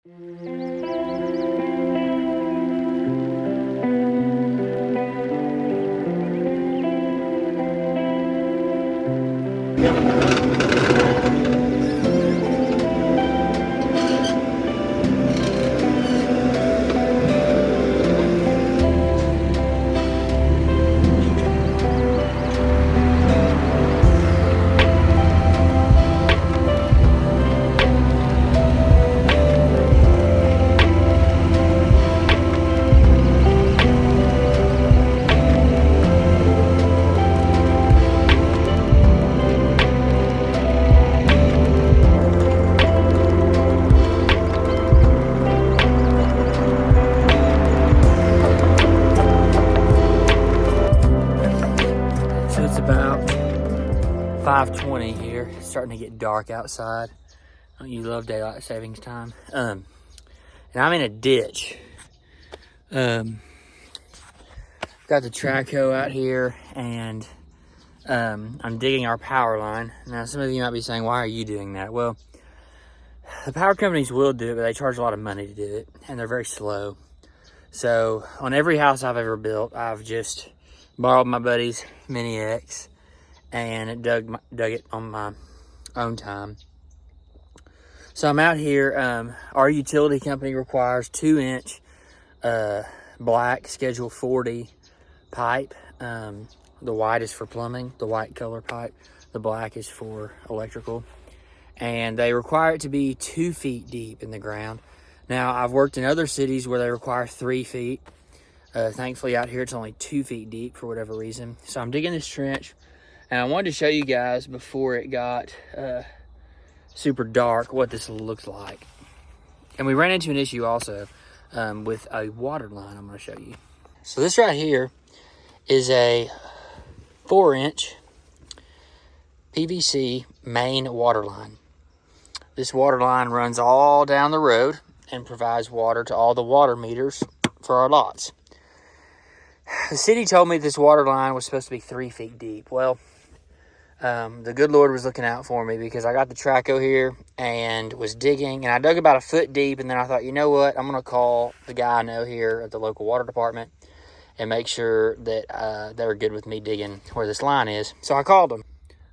So it's about 5:20 here. It's starting to get dark outside. Don't you love daylight savings time? And I'm in a ditch. Got the track hoe out here, and I'm digging our power line. Now, some of you might be saying, why are you doing that? Well, the power companies will do it, but they charge a lot of money to do it, and they're very slow. So on every house I've ever built, I've just borrowed my buddy's Mini X and dug it on my own time. So I'm out here. Our utility company requires 2-inch black Schedule 40 pipe. The white is for plumbing, the white color pipe. The black is for electrical. And they require it to be 2 feet deep in the ground. Now, I've worked in other cities where they require 3 feet. Thankfully, out here, it's only 2 feet deep for whatever reason. So I'm digging this trench, and I wanted to show you guys before it got super dark what this looks like. And we ran into an issue also with a water line I'm going to show you. So this right here is a 4-inch PVC main water line. This water line runs all down the road and provides water to all the water meters for our lots. The city told me this water line was supposed to be 3 feet deep. Well, the good Lord was looking out for me, because I got the traco here and was digging, and I dug about 1 foot deep, and then I thought, you know what, I'm going to call the guy I know here at the local water department and make sure that they were good with me digging where this line is. So I called him.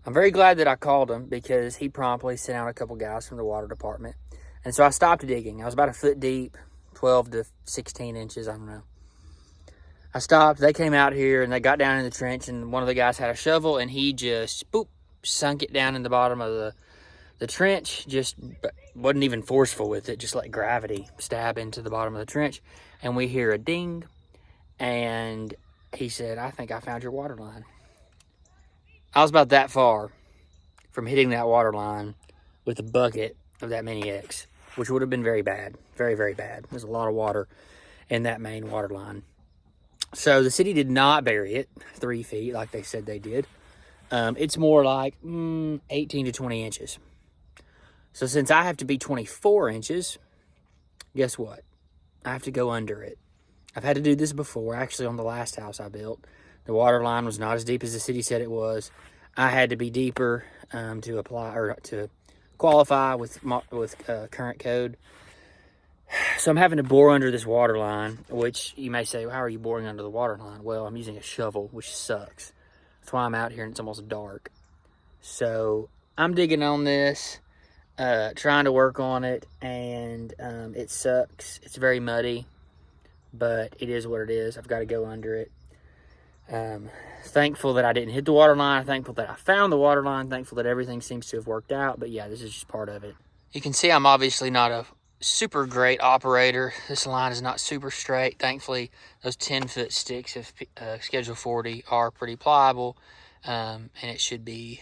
I'm very glad that I called him, because he promptly sent out a couple guys from the water department. And so I stopped digging. I was about 1 foot deep, 12 to 16 inches, I don't know. I stopped, they came out here, and they got down in the trench, and one of the guys had a shovel, and he just, boop, sunk it down in the bottom of the trench. Just wasn't even forceful with it, just let gravity stab into the bottom of the trench. And we hear a ding, and he said, I think I found your water line. I was about that far from hitting that water line with a bucket of that Mini X, which would have been very bad. Very, very bad. There's a lot of water in that main water line. So the city did not bury it 3 feet like they said they did. It's more like 18 to 20 inches. So since I have to be 24 inches, guess what? I have to go under it. I've had to do this before. Actually, on the last house I built, the water line was not as deep as the city said it was. I had to be deeper to apply, or to qualify with current code. So I'm having to bore under this water line, which you may say, well, how are you boring under the water line? Well, I'm using a shovel, which sucks. That's why I'm out here and it's almost dark. So I'm digging on this, trying to work on it, and it sucks. It's very muddy, but it is what it is. I've got to go under it. Thankful that I didn't hit the water line. Thankful that I found the water line. Thankful that everything seems to have worked out. But yeah, this is just part of it. You can see I'm obviously not a super great operator. This line is not super straight. Thankfully, those 10-foot sticks of Schedule 40 are pretty pliable, and it should be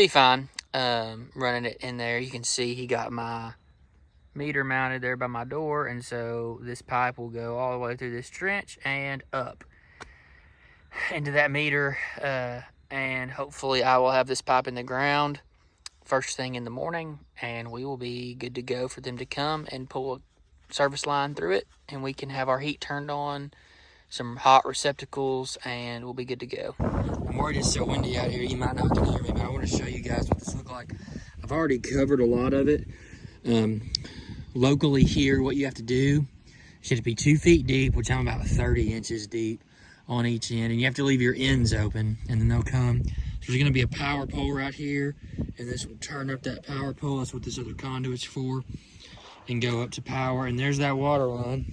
fine. Running it in there, you can see he got my meter mounted there by my door, and so this pipe will go all the way through this trench and up into that meter, and hopefully I will have this pipe in the ground first thing in the morning, and we will be good to go for them to come and pull a service line through it, and we can have our heat turned on, some hot receptacles, and we'll be good to go. I'm worried it's so windy out here, you might not can hear me, but I want to show you guys what this looks like. I've already covered a lot of it locally here, what you have to do, you have to be 2 feet deep, which I'm about 30 inches deep on each end, and you have to leave your ends open, and then they'll come. So there's gonna be a power pole right here, and this will turn up that power pole. That's what this other conduit's for, and go up to power. And there's that water line.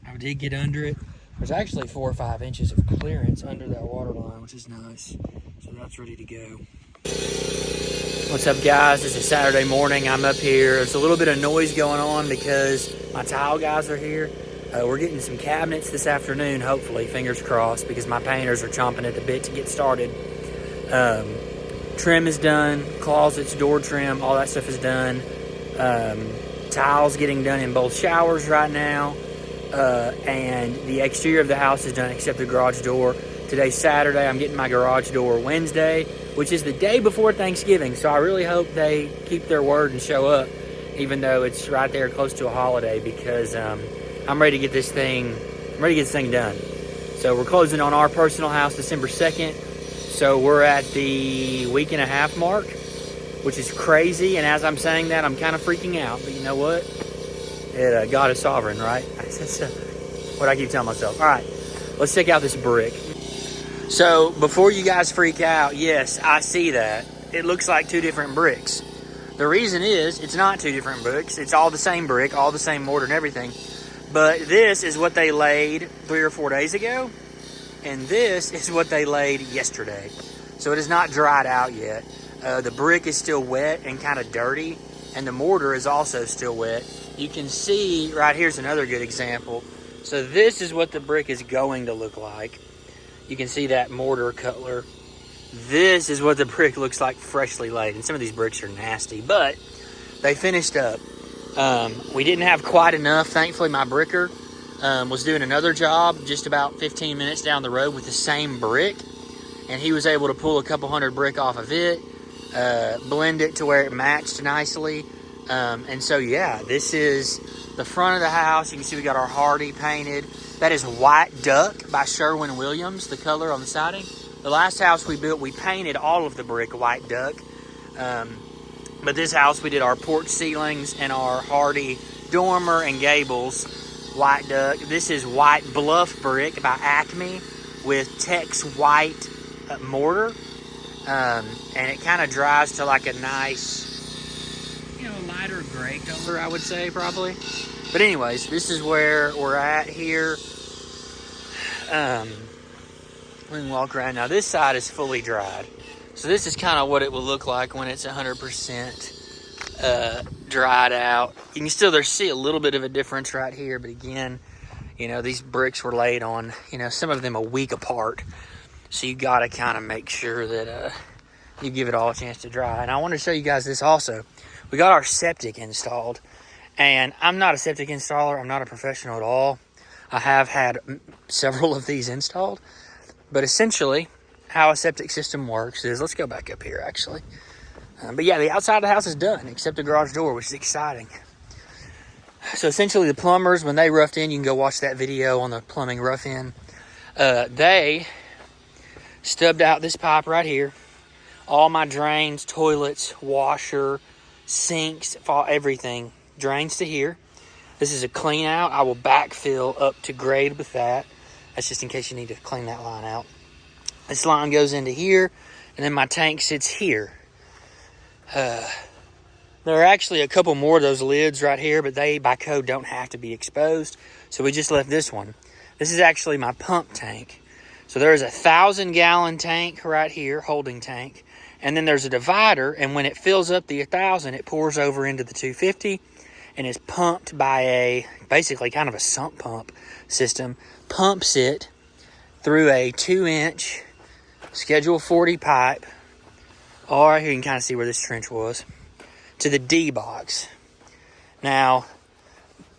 I did get under it. There's actually 4 or 5 inches of clearance under that water line, which is nice. So that's ready to go. What's up, guys? It's a Saturday morning. I'm up here. There's a little bit of noise going on because my tile guys are here. We're getting some cabinets this afternoon, hopefully, fingers crossed, because my painters are chomping at the bit to get started. Trim is done, closets, door trim, all that stuff is done. Tiles getting done in both showers right now. And the exterior of the house is done except the garage door. Today's Saturday. I'm getting my garage door Wednesday, which is the day before Thanksgiving. So I really hope they keep their word and show up, even though it's right there close to a holiday, because I'm ready to get this thing done. So we're closing on our personal house December 2nd. So we're at the week and a half mark, which is crazy. And as I'm saying that, I'm kind of freaking out. But you know what? God is sovereign, right? That's what I keep telling myself. All right, let's check out this brick. So before you guys freak out, yes, I see that. It looks like 2 different bricks. The reason is it's not 2 different bricks. It's all the same brick, all the same mortar and everything. But this is what they laid 3 or 4 days ago. And this is what they laid yesterday. So it is not dried out yet. The brick is still wet and kind of dirty. And the mortar is also still wet. You can see, right here's another good example. So this is what the brick is going to look like. You can see that mortar color. This is what the brick looks like freshly laid. And some of these bricks are nasty, but they finished up. We didn't have quite enough. Thankfully, my bricker was doing another job just about 15 minutes down the road with the same brick. And he was able to pull a couple hundred brick off of it, blend it to where it matched nicely. And so, yeah, this is the front of the house. You can see we got our Hardy painted. That is White Duck by Sherwin-Williams, the color on the siding. The last house we built, we painted all of the brick White Duck. But this house, we did our porch ceilings and our Hardy dormer and gables White Duck. This is White Bluff brick by Acme with Tex White mortar. And it kind of dries to like a nice, lighter gray color, I would say, probably. But anyways, this is where we're at here. We can walk around. Now, this side is fully dried. So this is kind of what it will look like when it's 100% dried out. You can still see a little bit of a difference right here. But again, these bricks were laid on, some of them a week apart. So you got to kind of make sure that you give it all a chance to dry. And I want to show you guys this also. We got our septic installed. And I'm not a septic installer. I'm not a professional at all. I have had several of these installed. But essentially, how a septic system works is, let's go back up here, actually. But yeah, the outside of the house is done, except the garage door, which is exciting. So essentially, the plumbers, when they roughed in, you can go watch that video on the plumbing rough-in. They stubbed out this pipe right here. All my drains, toilets, washer, sinks, everything drains to here. This is a clean out. I will backfill up to grade with that. That's just in case you need to clean that line out. This line goes into here, and then my tank sits here. There are actually a couple more of those lids right here, but they, by code, don't have to be exposed. So we just left this one. This is actually my pump tank. So there's a 1,000-gallon tank right here, holding tank. And then there's a divider, and when it fills up the 1,000, it pours over into the 250 and is pumped by basically kind of a sump pump system. Pumps it through a 2-inch Schedule 40 pipe. All right, here you can kind of see where this trench was, to the D box. Now,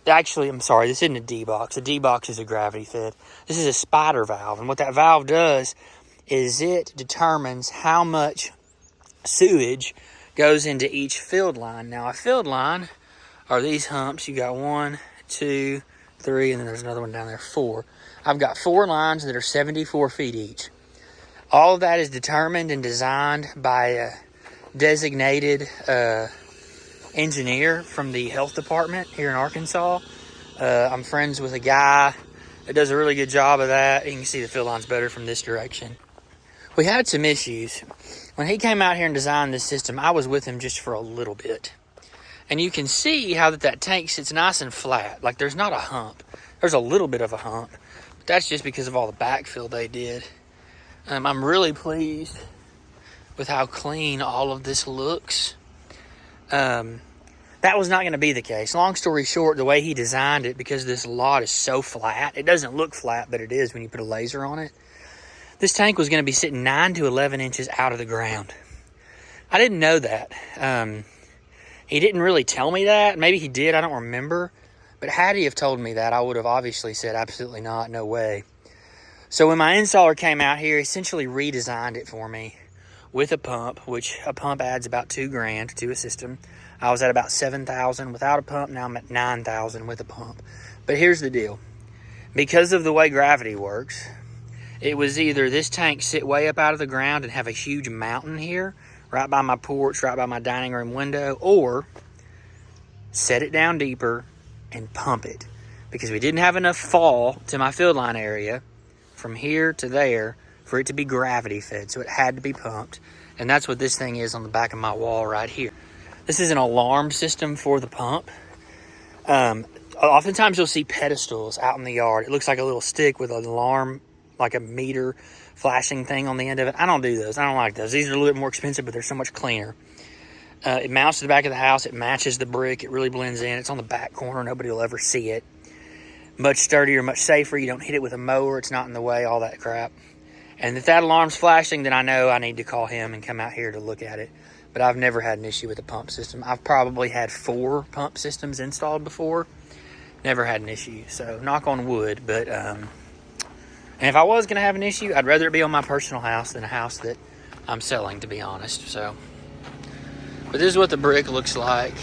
actually, I'm sorry, this isn't a D box. A D box is a gravity fed. This is a spider valve, and what that valve does is it determines how much sewage goes into each field line. Now, a field line are these humps. You got 1, 2, 3, and then there's another one down there, 4. I've got 4 lines that are 74 feet each. All of that is determined and designed by a designated engineer from the health department here in Arkansas. I'm friends with a guy that does a really good job of that. You can see the fill line's better from this direction. We had some issues. When he came out here and designed this system, I was with him just for a little bit. And you can see how that tank sits nice and flat. Like there's not a hump. There's a little bit of a hump. But that's just because of all the backfill they did. I'm really pleased with how clean all of this looks. That was not going to be the case. Long story short, the way he designed it, because this lot is so flat, it doesn't look flat, but it is when you put a laser on it. This tank was going to be sitting 9 to 11 inches out of the ground. I didn't know that. He didn't really tell me that. Maybe he did, I don't remember. But had he have told me that, I would have obviously said absolutely not, no way. So when my installer came out here, he essentially redesigned it for me with a pump, which a pump adds about $2,000 to a system. I was at about 7,000 without a pump. Now I'm at 9,000 with a pump. But here's the deal. Because of the way gravity works, it was either this tank sit way up out of the ground and have a huge mountain here, right by my porch, right by my dining room window, or set it down deeper and pump it. Because we didn't have enough fall to my field line area from here to there for it to be gravity fed, so it had to be pumped. And that's what this thing is on the back of my wall right here. This is an alarm system for the pump. Oftentimes you'll see pedestals out in the yard. It looks like a little stick with an alarm, like a meter flashing thing on the end of it. I don't do those. I don't like those. These are a little bit more expensive, but they're so much cleaner. It mounts to the back of the house. It matches the brick. It really blends in. It's on the back corner. Nobody will ever see it. Much sturdier, much safer. You don't hit it with a mower. It's not in the way, all that crap. And if that alarm's flashing, then I know I need to call him and come out here to look at it. But I've never had an issue with the pump system. I've probably had 4 pump systems installed before. Never had an issue. So knock on wood. But and if I was going to have an issue, I'd rather it be on my personal house than a house that I'm selling, to be honest. So, but this is what the brick looks like.